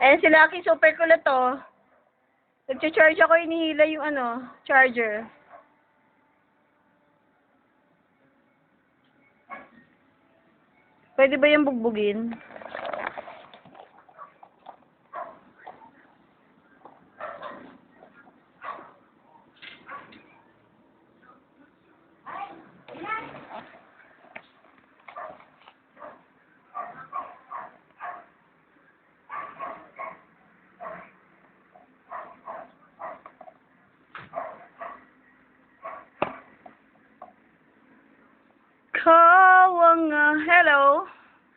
Ayan si Lucky, super kulot to. Nag-charge ako, inihila yung charger. Pwede ba yung bugbugin? Hello.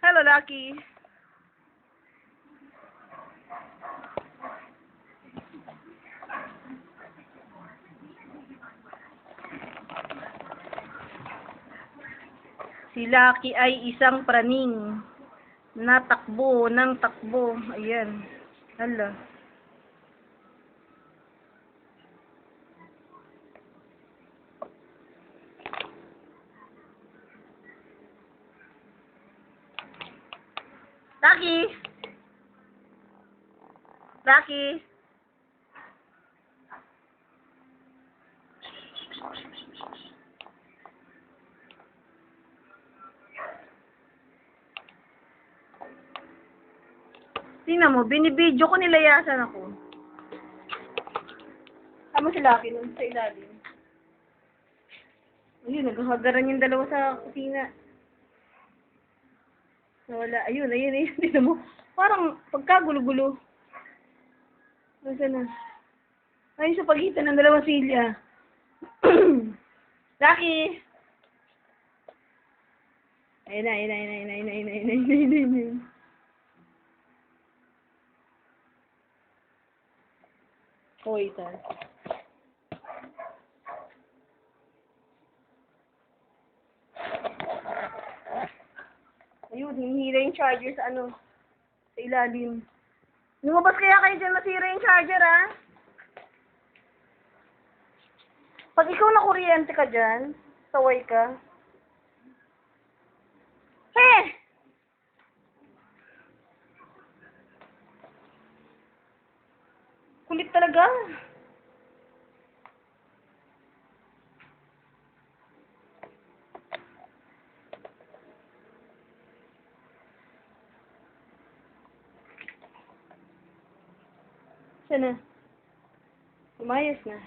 Hello, Lucky. Si Lucky ay isang praning na takbo ng takbo. Ayan. Hala. Lucky! Lucky! Tingnan mo, binibidyo ko, nilayasan ako. Tama si Lucky nun sa ilalim. Ayun, naghahagaran yung dalawa sa kusina. Wala. Ayun. Tingnan mo. Parang pagkagulo-gulo. Nasaan na? Ayun sa pagitan ng dalawang silya. Lucky! Ayun na. Hoy, sir. Ayun, hinihila yung charger sa sa ilalim. Lumabas kaya kayo dyan, masira yung charger, ha? Pag ikaw na kuryente ka dyan, saway ka. Kulit talaga. Sana. Umayos na.